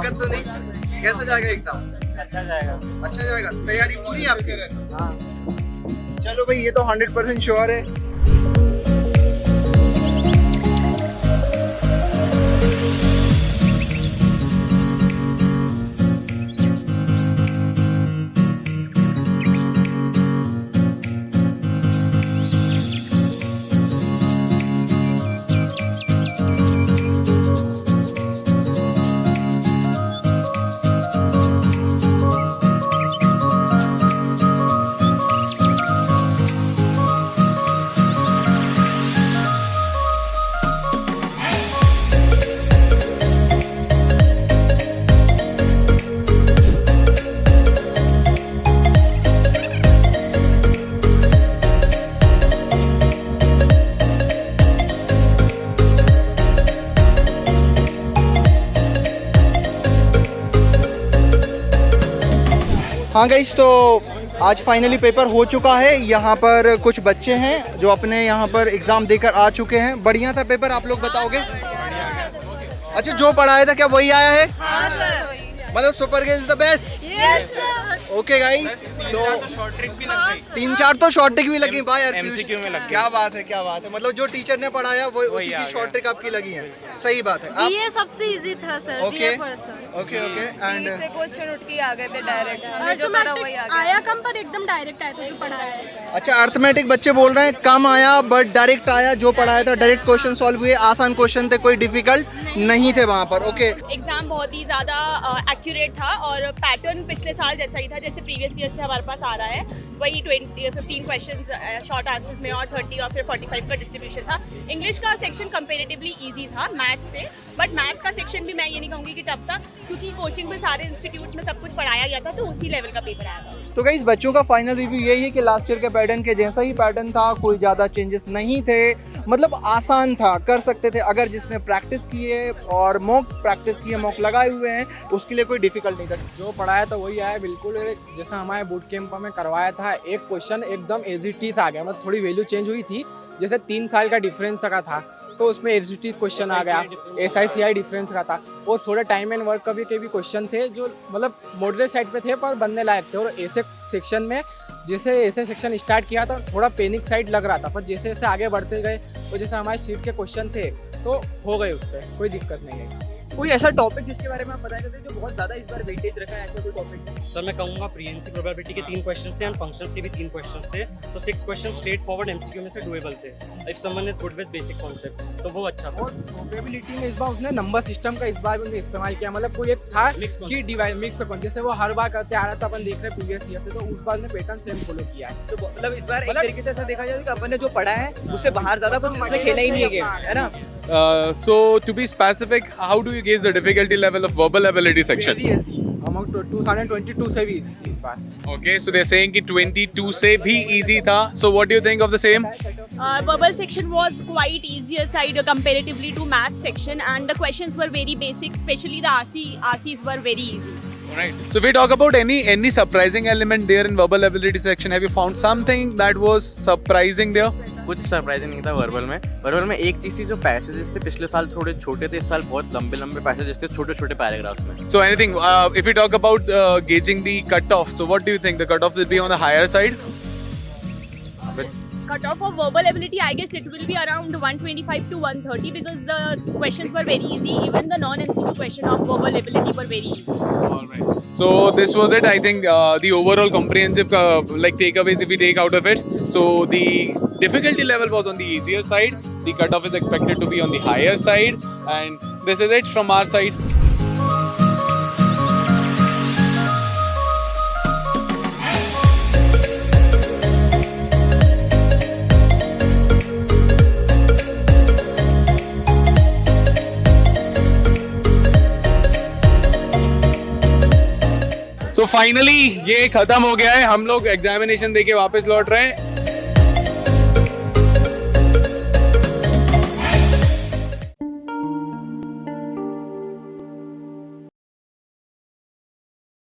दिक्कत तो नहीं? कैसा जाएगा एग्जाम? अच्छा जाएगा। अच्छा जाएगा। तैयारी पूरी है आपकी? हाँ। चलो भाई, ये तो 100% श्योर है। हाँ गाइस, तो आज फाइनली पेपर हो चुका है। यहाँ पर कुछ बच्चे हैं जो अपने यहाँ पर एग्ज़ाम देकर आ चुके हैं। बढ़िया था पेपर, आप लोग बताओगे? अच्छा, जो पढ़ाया था क्या वही आया है? हाँ सर। मतलब super gauge the best. Yes sir. Okay guys, तो 3-4 तो शॉर्ट ट्रिक भी लगी। भाई यार MCQ में लग गई। क्या बात है, क्या बात है। मतलब जो टीचर ने पढ़ाया वो उसी की शॉर्ट ट्रिक आपकी लगी है। सही बात है। आप ये सबसे इजी था sir. Okay BA first sir। Okay okay and से क्वेश्चन उठ के आ गए थे डायरेक्ट, हमें जो करा वही आ गया। आया कम पर एकदम डायरेक्ट आया था जो पढ़ाया है। अच्छा, अर्थमेटिक बच्चे बोल रहे हैं कम आया बट डायरेक्ट आया। जो पढ़ाया था डायरेक्ट क्वेश्चन सॉल्व हुए, आसान क्वेश्चन थे, कोई डिफिकल्ट नहीं थे वहाँ पर। ओके, एग्जाम बहुत ही ज़्यादा एक्यूरेट था और पैटर्न पिछले साल जैसा ही था, जैसे प्रीवियस ईयर से हमारे पास आ रहा है। वही 15 क्वेश्चंस शॉर्ट आंसर्स में और 30 और फिर 45 का डिस्ट्रीब्यूशन था। इंग्लिश का सेक्शन कंपेरेटिवली इजी था मैथ्स से, बट मैथ्स का सेक्शन भी मैं ये नहीं कहूँगी कि टफ था, क्योंकि कोचिंग में सारे इंस्टीट्यूट में सब कुछ पढ़ाया गया था, तो उसी लेवल का पेपर आया था। तो गाइस, बच्चों का फाइनल रिव्यू यही है कि लास्ट ईयर के पैटर्न के जैसा ही पैटर्न था, कोई ज़्यादा चेंजेस नहीं थे। मतलब आसान था, कर सकते थे अगर जिसने प्रैक्टिस की है और मॉक प्रैक्टिस की है, मॉक लगाए हुए हैं, उसके लिए कोई डिफिकल्ट नहीं था। जो पढ़ाया था वही आया बिल्कुल। जैसा हमारे बूट कैंप में करवाया था, एक क्वेश्चन एकदम एजिटीज आ गया। मतलब थोड़ी वैल्यू चेंज हुई थी, जैसे 3 साल का डिफरेंस का था तो उसमें एजिटीज क्वेश्चन आ गया। SICI डिफरेंस का था और थोड़े टाइम एंड वर्क के भी क्वेश्चन थे जो मतलब मॉडरेट साइड पे थे पर बनने लायक थे। और ऐसे सेक्शन में जैसे ऐसे सेक्शन स्टार्ट किया तो थोड़ा पैनिक साइड लग रहा था, पर जैसे जैसे आगे बढ़ते गए और जैसे हमारे सीट के क्वेश्चन थे तो हो गए, उससे कोई दिक्कत नहीं है। कोई ऐसा टॉपिक जिसके बारे में आप बता सकते हैं जो बहुत ज्यादा इस बार वेटेज रखा है, ऐसा कोई टॉपिक? सर मैं कहूँगा प्रीएमसी प्रोबेबिलिटी के 3 क्वेश्चंस थे एंड फंक्शंस के भी 3 क्वेश्चंस थे, तो 6 क्वेश्चन स्ट्रेट फॉरवर्ड MCQ में से डुएबल थे। If someone is good with basic concept तो वो अच्छा था। और प्रोबेबिलिटी में इस बार उसने नंबर सिस्टम का इस बार भी इस्तेमाल किया। मतलब कोई एक था कि डिवाइस मिक्स जैसे वो हर बार करते आ रहा था, अपन देख रहे प्रीवियस ईयर से, तो उस बार ने पैटर्न सेम फॉलो किया है। तो मतलब इस बार एक तरीके से ऐसा देखा जाए कि अपन ने जो पढ़ा है उससे बाहर ज्यादा कुछ इसमें खेला ही नहीं है गेम, है ना? So to be specific, how do you gauge the difficulty level of verbal ability section? Very easy. Among 2022 से भी easy थी इस बार। Okay, so they're saying कि 22 से भी easy था. So what do you think of the same? Verbal section was quite easier side comparatively to math section, and the questions were very basic, especially the RCs were very easy. Alright. So if we talk about any surprising element there in verbal ability section, have you found something that was surprising there? कुछ surprising नहीं था verbal में एक चीज़ थी, जो passages थे पिछले साल थोड़े छोटे थे, इस साल बहुत लंबे पैसेजेस थे, छोटे पैराग्राफ्स में। So anything, if we talk about gauging the cutoff, so what do you think? The cutoff will be on the higher side? Cutoff of verbal ability, I guess it will be around 125 to 130 because the questions were very easy. Even the non-MCQ question of verbal ability were very easy. Alright. So this was it. I think the overall comprehensive takeaways, if we take out of it. So the difficulty level was on the easier side. The cutoff is expected to be on the higher side, and this is it from our side. So finally ये खत्म हो गया है, हम लोग examination देके वापस लौट रहे हैं।